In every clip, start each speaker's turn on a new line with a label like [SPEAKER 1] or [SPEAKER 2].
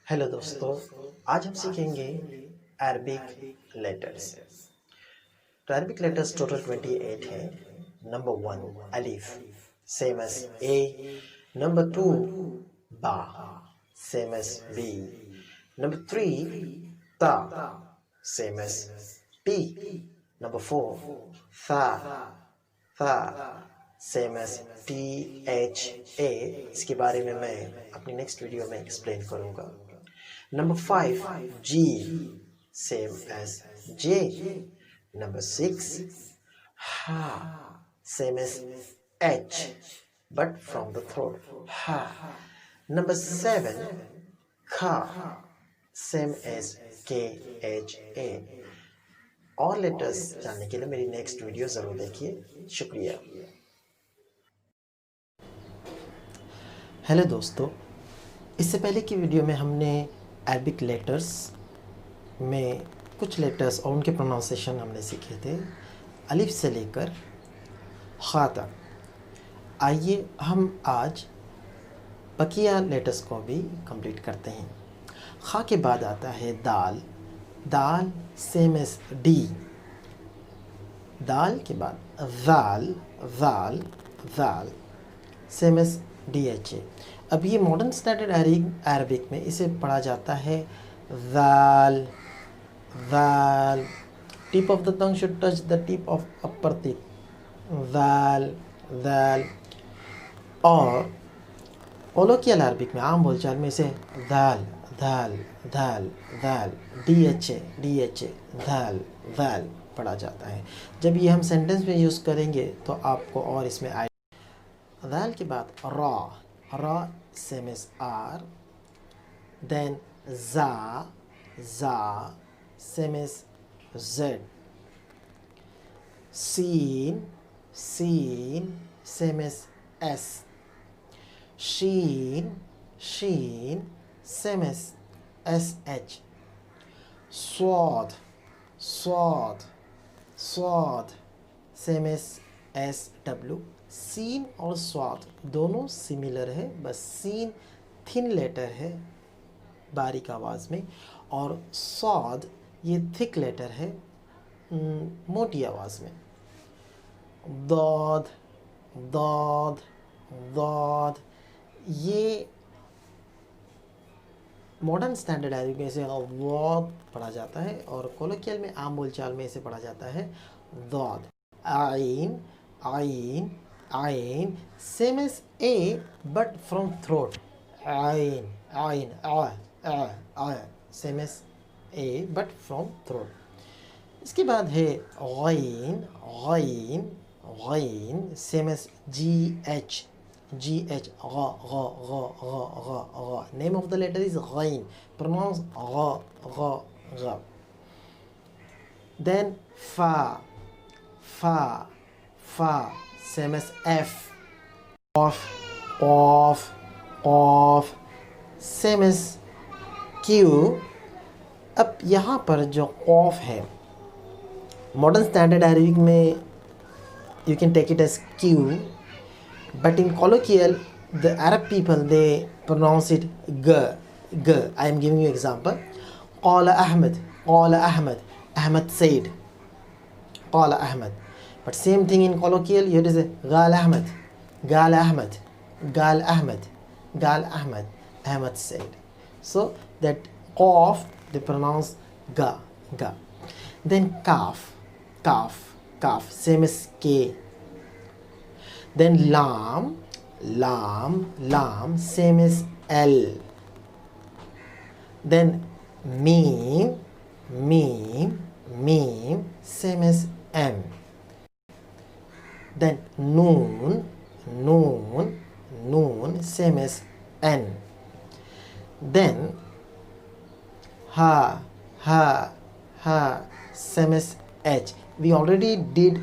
[SPEAKER 1] Hello दोस्तों, आज हम सीखेंगे अरबिक लेटर्स। तो अरबिक लेटर्स टोटल 28 है। नंबर 1 अलिफ, सेम एज ए। नंबर 2 बा, सेम एज बी। नंबर 3 ता, सेम एज टी। नंबर 4 था, था, same as T H A. इसके बारे में मैं अपनी नेक्स्ट वीडियो में एक्सप्लेन करूंगा। Number 5, G, same as J. Number 6, Ha, same as H, but from the throat. Ha. Number 7, Kha, same as K H A. और लेटर्स जानने के लिए मेरी नेक्स्ट वीडियो ज़रूर देखिए। शुक्रिया। हेलो दोस्तों, इससे पहले की वीडियो में हमने अरबिक लेटर्स में कुछ लेटर्स और उनके प्रोनाउंसिएशन हमने सीखे थे, अलिफ से लेकर ख़ा तक। आइए हम आज बकिया लेटर्स को भी कंप्लीट करते हैं। ख़ा के बाद आता है दाल, दाल सेम एज डी। दाल के बाद दाल, दाल, दाल सेम एज डी एच ए। अब ये मॉडर्न स्टैंडर्ड अरबिक में इसे पढ़ा जाता है दाल, दाल। Tip of the tongue should touch the tip of upper tip, दाल, दाल। और कोलोकियल अरबिक में, आम बोलचाल में इसे दाल, दाल, दाल, दाल, डी एच ए, दाल, दाल पढ़ा जाता है। जब ये हम सेंटेंस में यूज़ करेंगे तो आपको और इसमें आए। दाल के बाद रॉ, रॉ सेम एज आर। देन जा, जा सेम एज जेड। सीन, सीन सेम एज एस। शीन, शीन सेम एज एस एच। स्वाद, स्वाद, स्वाद सेम एज एस डब्ल्यू। सीन और स्वाद दोनों सिमिलर है, बस सीन थिन लेटर है बारीक आवाज़ में, और स्वाद ये थिक लेटर है मोटी आवाज़ में। दौद, दौद, दौद। ये मॉडर्न स्टैंडर्ड अरबिक में इसे दौद पढ़ा जाता है, और कोलोकियल में आम बोलचाल में इसे पढ़ा जाता है दौद। आइन, आइन, आइन same as A but from throat. आइन, आइन, आ same as A but from throat. इसके बाद है गैन, गैन, गैन same as G H, G H, ग ग ग ग ग ग। Name of the letter is गैन, प्रोनाउंस ग ग ग। देन फा, फा, फा सेम एज एफ। ऑफ, ऑफ, ऑफ सेम एज क्यू। अब यहाँ पर जो ऑफ है, मॉडर्न स्टैंडर्ड अरबिक में you can take it as Q, but in colloquial the Arab people they pronounce it G, G. I am giving you example. Qala Ahmed, Qala Ahmed, Ahmed said, Qala Ahmed. But same thing in colloquial, you have to say Gal Ahmed, Gal Ahmed, Gal Ahmed, Gal Ahmed, Ahmed said. So that Qaf they pronounce Ga, Ga. Then Kaf, Kaf, Kaf same as K. Then lam, lam, lam same as L. Then meme, meme, meme same as M. Then noon, noon, noon same as N. Then ha, ha, ha same as H. We already did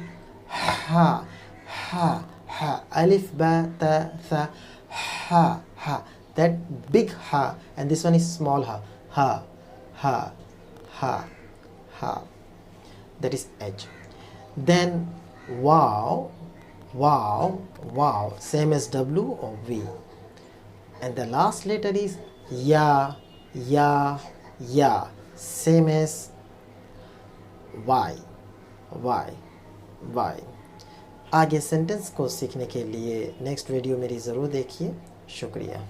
[SPEAKER 1] ha, ha, ha, alif, ba, ta, tha, ha, ha. That big ha, and this one is small ha, ha, ha, ha, ha. That is H. Then wow, wow, wow, same as W or V. And the last letter is ya, या same as Y Y Y. आगे sentence को सीखने के लिए next video मेरी ज़रूर देखिए। शुक्रिया।